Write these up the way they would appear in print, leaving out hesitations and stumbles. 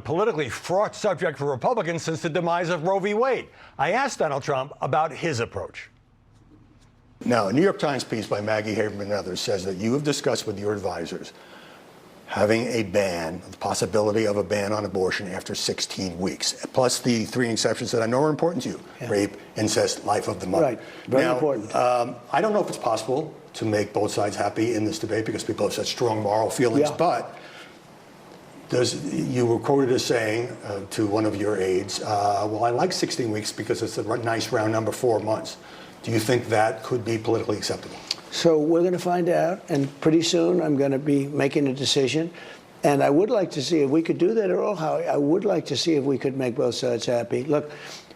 Politically fraught subject for Republicans since the demise of Roe v. Wade. I asked Donald Trump about his approach. Now, a New York Times piece by Maggie Haberman and others says that you have discussed with your advisors having a ban, the possibility of a ban on abortion after 16 weeks, plus the three exceptions that I know are important to you: rape, incest, life of the mother. Right, very important. I don't know if it's possible to make both sides happy in this debate because people have such strong moral feelings, but you were quoted as saying to one of your aides, well, I like 16 weeks because it's a nice round number, 4 months. Do you think that could be politically acceptable? So we're going to find out, and pretty soon I'm going to be making a decision. And I would like to see if we could do that at all. I would like to see if we could make both sides happy. Look,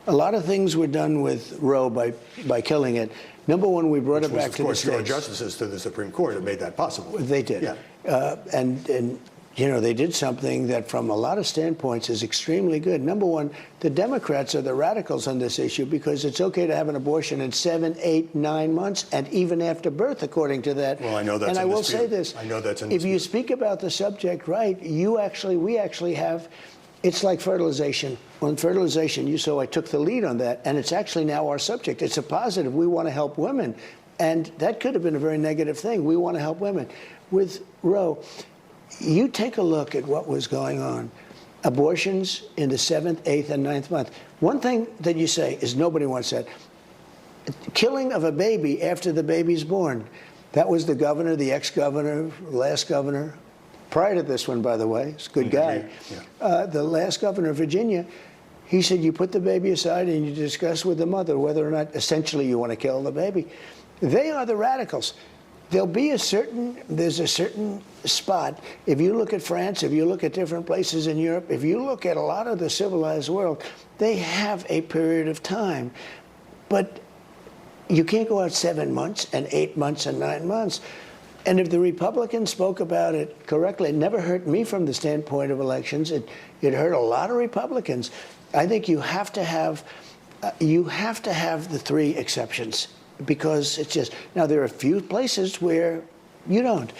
a lot of things were done with Roe by killing it. Number one, we brought it back to the states. Of course, your justices to the Supreme Court have made that possible. They did. Yeah. And you know, they did something that from a lot of standpoints is extremely good. Number one, the Democrats are the radicals on this issue because it's okay to have an abortion in 7, 8, 9 months and even after birth, according to that. Well, I know that's and I will say this. I know that's in If you speak about the subject right, we actually have, it's like fertilization. On fertilization, you saw I took the lead on that, and it's actually now our subject. It's a positive. We want to help women. And that could have been a very negative thing. We want to help women. With Roe, you take a look at what was going on. Abortions in the 7th, 8th, and 9th month. One thing that you say is nobody wants that. Killing of a baby after the baby's born. That was the governor, the ex-governor, last governor, prior to this one, by the way. He's a good guy. Yeah. The last governor of Virginia, he said you put the baby aside and you discuss with the mother whether or not essentially you want to kill the baby. They are the radicals. There's a certain spot. If you look at France, if you look at different places in Europe, if you look at a lot of the civilized world, they have a period of time. But you can't go out 7 months and 8 months and 9 months. And if the Republicans spoke about it correctly, it never hurt me from the standpoint of elections. It hurt a lot of Republicans. I think you have to have the three exceptions. Because it's just, now there are a few places where you don't.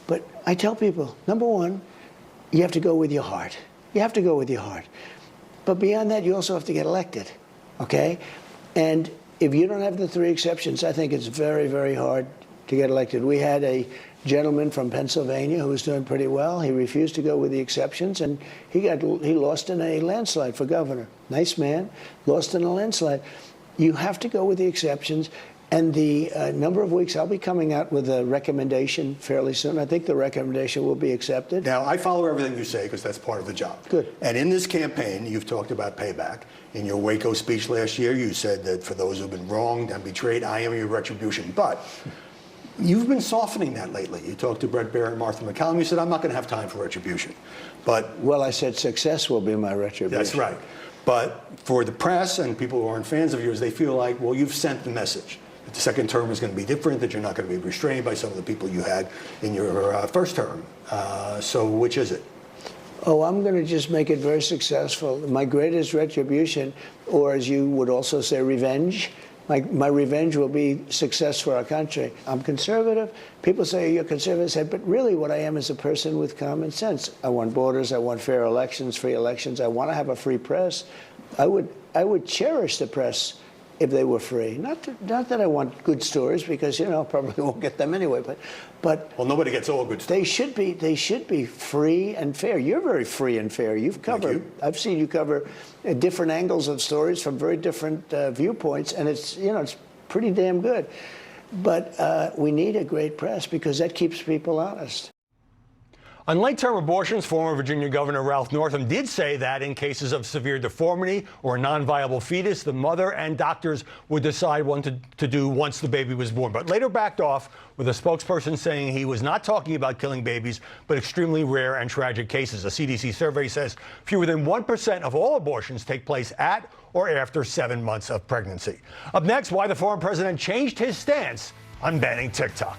But I tell people, number one, you have to go with your heart. You have to go with your heart. But beyond that, you also have to get elected, okay? And if you don't have the three exceptions, I think it's very, very hard to get elected. We had a gentleman from Pennsylvania who was doing pretty well. He refused to go with the exceptions, and he lost in a landslide for governor. Nice man, lost in a landslide. You have to go with the exceptions. And the number of weeks, I'll be coming out with a recommendation fairly soon. I think the recommendation will be accepted. Now, I follow everything you say because that's part of the job. Good. And in this campaign, you've talked about payback. In your Waco speech last year, you said that for those who've been wronged and betrayed, I am your retribution. But you've been softening that lately. You talked to Bret Baier and Martha MacCallum. You said, I'm not going to have time for retribution. But well, I said success will be my retribution. That's right. But for the press and people who aren't fans of yours, they feel like, well, you've sent the message that the second term is going to be different, that you're not going to be restrained by some of the people you had in your first term. So which is it? Oh, I'm going to just make it very successful. My greatest retribution, or as you would also say, revenge. My revenge will be success for our country. I'm conservative. People say you're conservative, but really what I am is a person with common sense. I want borders. I want fair elections, free elections. I want to have a free press. I would cherish the press if they were free. Not that I want good stories, because probably won't get them anyway. But well, nobody gets all good stories. They should be free and fair. You're very free and fair. You've covered. I've seen you cover different angles of stories from very different viewpoints, and it's pretty damn good. But we need a great press because that keeps people honest. On late-term abortions, former Virginia Governor Ralph Northam did say that in cases of severe deformity or a non-viable fetus, the mother and doctors would decide what to do once the baby was born, but later backed off with a spokesperson saying he was not talking about killing babies, but extremely rare and tragic cases. A CDC survey says fewer than 1% of all abortions take place at or after 7 months of pregnancy. Up next, why the former president changed his stance on banning TikTok.